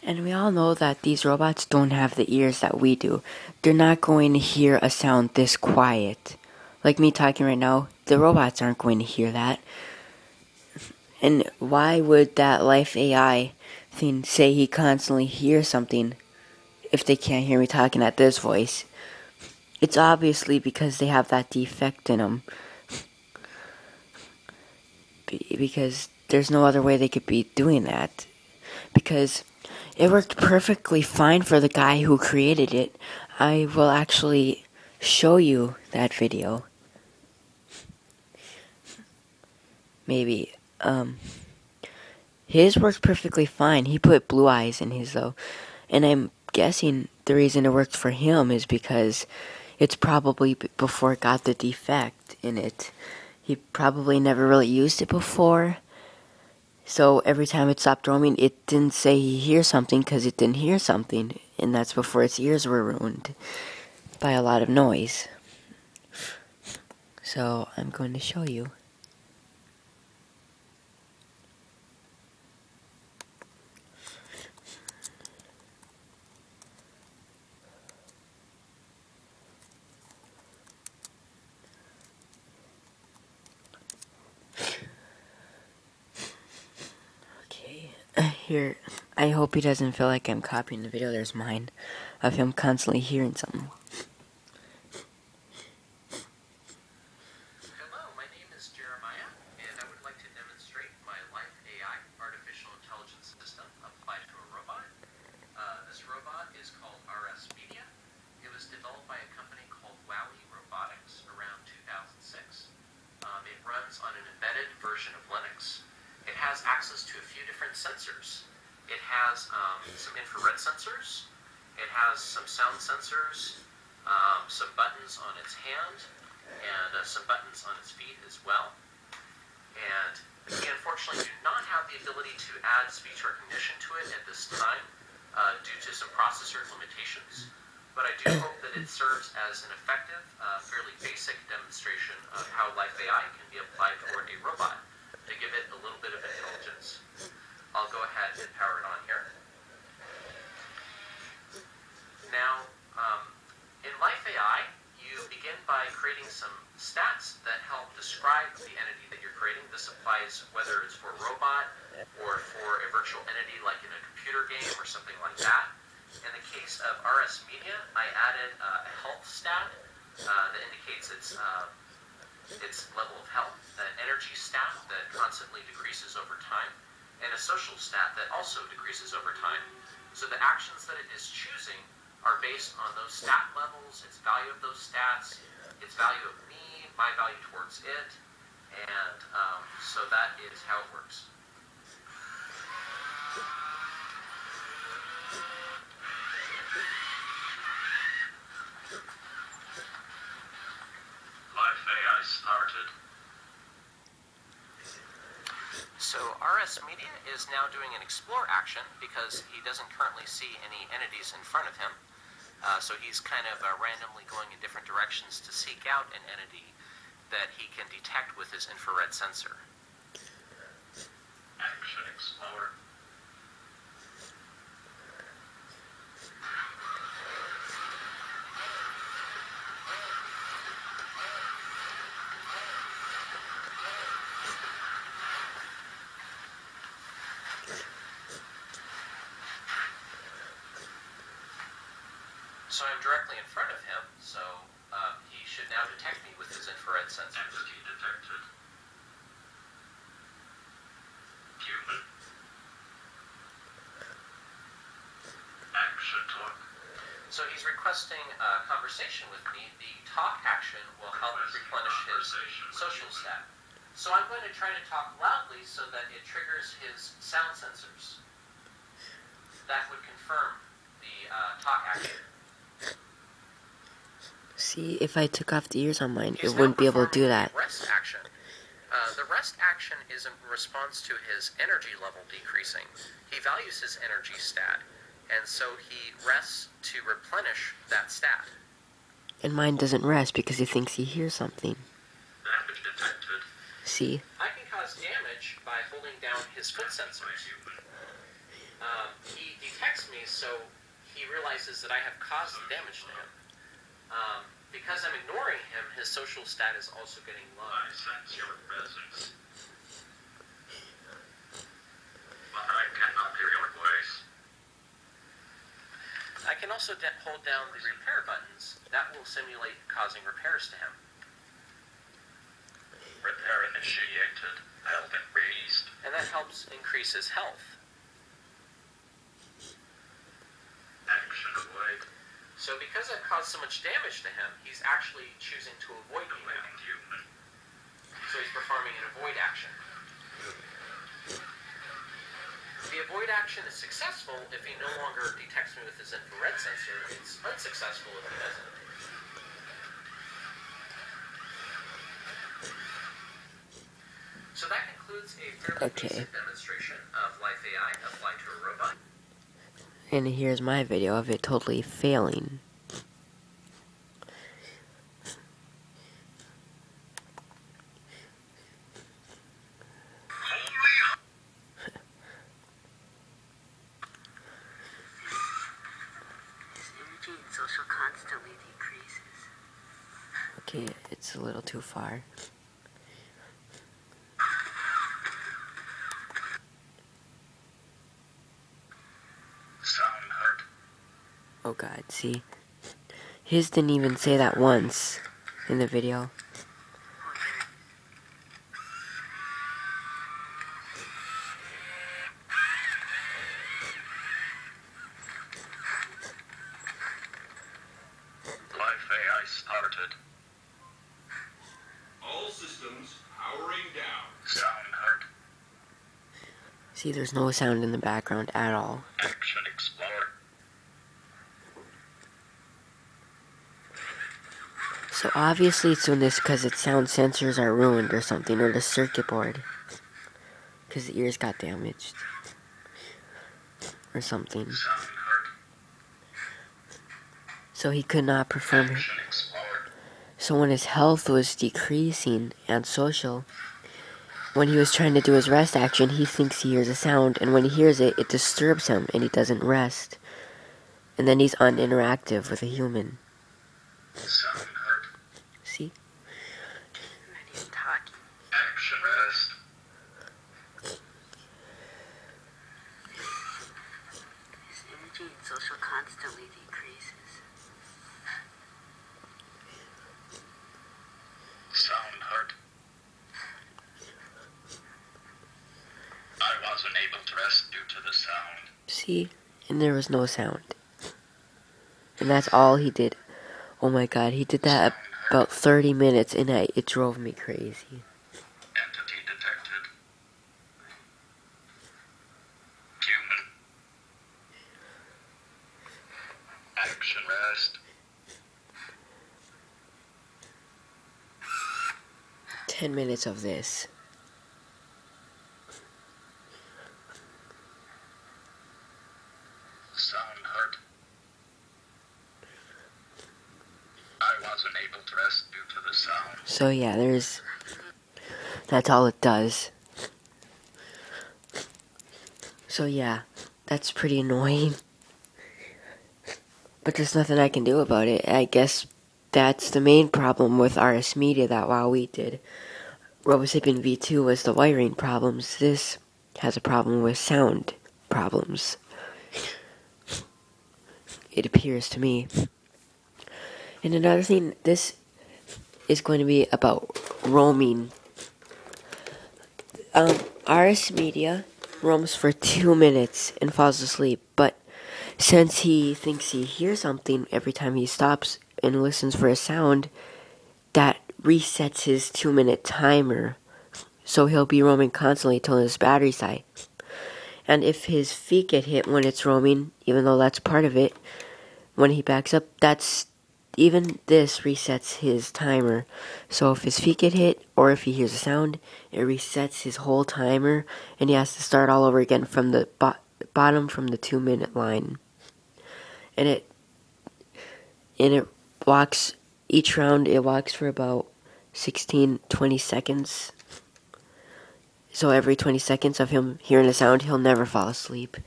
And we all know that these robots don't have the ears that we do. They're not going to hear a sound this quiet. Like me talking right now, the robots aren't going to hear that. And why would that lifeAI thing say he constantly hears something if they can't hear me talking at this voice? It's obviously because they have that defect in them. Because there's no other way they could be doing that. Because it worked perfectly fine for the guy who created it. I will actually show you that video. Maybe. His worked perfectly fine. He put blue eyes in his though. And I'm guessing the reason it worked for him is because it's probably before it got the defect in it. He probably never really used it before. So every time it stopped roaming, it didn't say he hears something because it didn't hear something. And that's before its ears were ruined by a lot of noise. So I'm going to show you. Here, I hope he doesn't feel like I'm copying the video. There's mine of him constantly hearing something. Hello, my name is Jeremiah, and I would like to demonstrate my lifeAI artificial intelligence system applied to a robot. This robot is called RS Media. It was developed by a company called Wowie Robotics around 2006. It runs on an embedded version of Linux. It has access to a few different sensors. It has some infrared sensors, it has some sound sensors, some buttons on its hand, and some buttons on its feet as well. And we unfortunately do not have the ability to add speech recognition to it at this time due to some processor limitations. But I do hope that it serves as an effective, fairly basic demonstration of how lifeAI can be applied toward a robot to give it a little bit of intelligence. I'll go ahead and power it on here. Now, in lifeAI, you begin by creating some stats that help describe the entity that you're creating. This applies whether it's for a robot or for a virtual entity like in a computer game or something like that. In the case of RS Media, I added a health stat that indicates its level of health, an energy stat that constantly decreases over time, and a social stat that also decreases over time. So the actions that it is choosing are based on those stat levels, its value of those stats, its value of me, my value towards it, and so that is how it works. lifeAI started. So RS Media is now doing an explore action because he doesn't currently see any entities in front of him. So he's kind of randomly going in different directions to seek out an entity that he can detect with his infrared sensor. Action Explorer. So I'm directly in front of him, so he should now detect me with his infrared sensor. Entity detected. Human. Action talk. So he's requesting a conversation with me. The talk action will help replenish his social stat. So I'm going to try to talk loudly so that it triggers his sound sensors. That would confirm the talk action. See, if I took off the ears on mine, He's it wouldn't be able to do now that. performing the rest action. The rest action is in response to his energy level decreasing. He values his energy stat, and so he rests to replenish that stat. And mine doesn't rest because he thinks he hears something. Damage detected. See? I can cause damage by holding down his foot sensors. He detects so he realizes that I have caused damage to him. Because I'm ignoring him, his social status also getting low. I sense your presence. But I cannot hear your voice. I can also hold down the repair buttons. That will simulate causing repairs to him. Repair initiated. Health increased. And that helps increase his health. Action avoid. So because I've caused so much damage to him, he's actually choosing to avoid me now. Human. So he's performing an avoid action. The avoid action is successful if he no longer detects me with his infrared sensor. It's unsuccessful if he doesn't. So that concludes a fairly basic demonstration of lifeAI applied to a robot. And here's my video of it totally failing. Social constantly decreases. Okay, it's a little too far. Sound hurt. Oh god, see? His didn't even say that once in the video. lifeAI started. All systems powering down. Sound hurt. See, there's no sound in the background at all. Action explored. So obviously it's doing this because its sound sensors are ruined or something, or the circuit board. Because the ears got damaged. Or something. Sound hurt. So he could not perform. Action explored. So when his health was decreasing and social, when he was trying to do his rest action, he thinks he hears a sound, and when he hears it, it disturbs him, and he doesn't rest. And then he's uninteractive with a human. Sound hurt. See? Not even talking. Action rest. His energy and social constantly decreases. Sound hurt. I wasn't able to rest due to the sound. See? And there was no sound. And that's all he did. Oh my god, he did that about 30 minutes, and it drove me crazy. Entity detected. Human. Action rest. 10 minutes of this. Sound hurt. I wasn't able to rest due to the sound. So yeah, that's all it does. So yeah, that's pretty annoying. But there's nothing I can do about it. I guess that's the main problem with RS Media that Huawei did. RoboSapien V2 was the wiring problems. This has a problem with sound problems. It appears to me. And another thing, this is going to be about roaming. RS Media roams for 2 minutes and falls asleep, but since he thinks he hears something every time he stops and listens for a sound, that resets his 2-minute timer. So he'll be roaming constantly till his battery's high. And if his feet get hit when it's roaming, even though that's part of it, when he backs up, even this resets his timer. So if his feet get hit, or if he hears a sound, it resets his whole timer, and he has to start all over again from the bottom from the 2-minute line. And it walks, each round it walks for about 16-20 seconds. So every 20 seconds of him hearing a sound, he'll never fall asleep.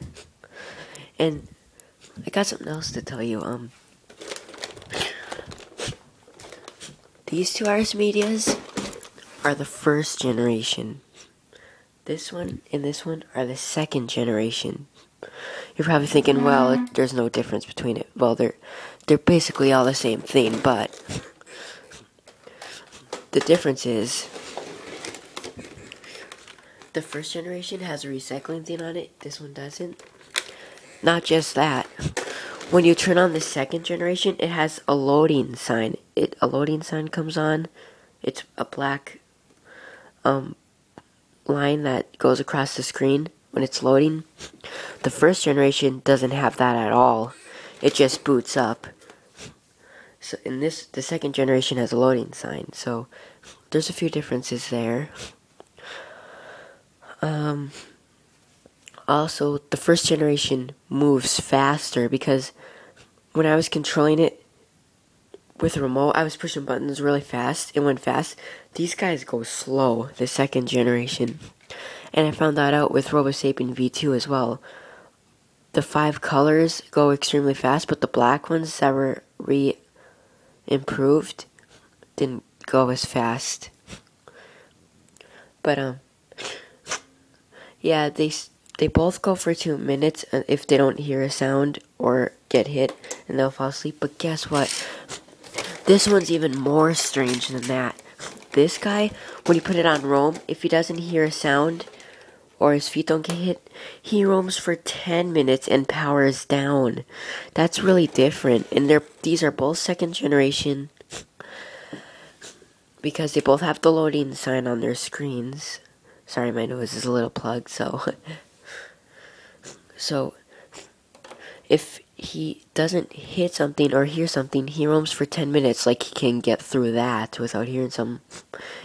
And I got something else to tell you. These two RS medias are the first generation. This one and this one are the second generation. You're probably thinking, well, there's no difference between it. Well, they're basically all the same thing, but the difference is the first generation has a recycling thing on it. This one doesn't. Not just that. When you turn on the second generation, it has a loading sign. A loading sign comes on. It's a black line that goes across the screen when it's loading. The first generation doesn't have that at all. It just boots up. So the second generation has a loading sign. So there's a few differences there. Also, the first generation moves faster because when I was controlling it with a remote, I was pushing buttons really fast. It went fast. These guys go slow, the second generation. And I found that out with RoboSapien V2 as well. The 5 colors go extremely fast, but the black ones that were improved didn't go as fast. But yeah, they both go for 2 minutes if they don't hear a sound or get hit, and they'll fall asleep. But guess what? This one's even more strange than that. This guy, when you put it on roam, if he doesn't hear a sound or his feet don't get hit, he roams for 10 minutes and powers down. That's really different. And these are both second generation because they both have the loading sign on their screens. Sorry, my nose is a little plugged, so if he doesn't hit something or hear something, he roams for 10 minutes, like he can get through that without hearing something.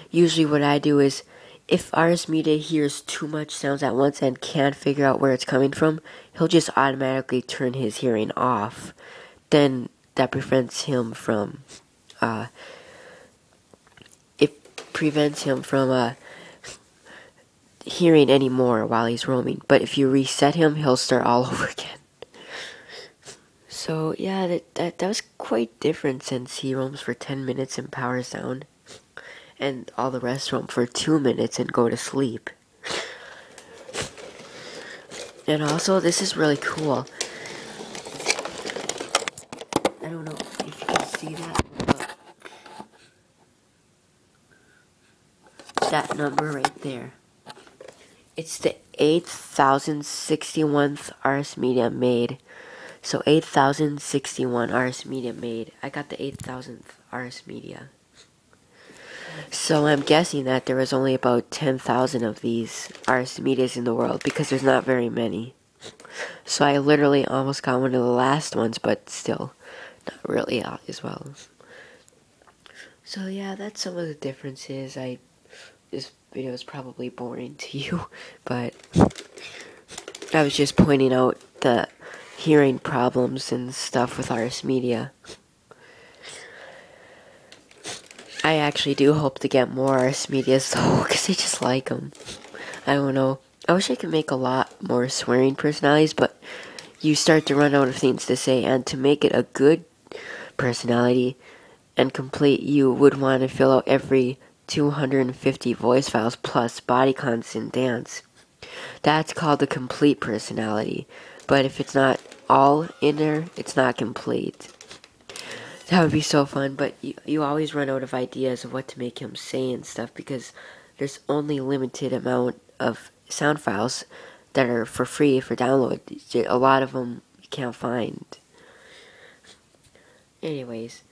Usually what I do is, if RS Media hears too much sounds at once and can't figure out where it's coming from, he'll just automatically turn his hearing off. Then that prevents him from, hearing anymore while he's roaming. But if you reset him, he'll start all over again. So yeah, that was quite different since he roams for 10 minutes and powers down, and all the rest roam for 2 minutes and go to sleep. And also, this is really cool. I don't know if you can see that, but that number right there. It's the 8,061th RS Media made. So 8,061 RS Media made. I got the 8,000th RS Media. So I'm guessing that there was only about 10,000 of these RS Medias in the world because there's not very many. So I literally almost got one of the last ones, but still not really as well. So yeah, that's some of the differences. This video is probably boring to you, but I was just pointing out the hearing problems and stuff with RS Media. I actually do hope to get more RS Medias though, because I just like them. I don't know. I wish I could make a lot more swearing personalities, but you start to run out of things to say, and to make it a good personality and complete, you would want to fill out every 250 voice files plus body constant dance. That's called a complete personality. But if it's not all in there, it's not complete. That would be so fun, but you always run out of ideas of what to make him say and stuff because there's only limited amount of sound files that are for free for download. A lot of them you can't find. Anyways,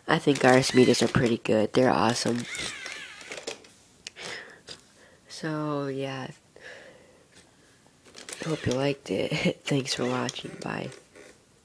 I think RS Medias are pretty good. They're awesome. So, yeah. Hope you liked it. Thanks for watching. Bye.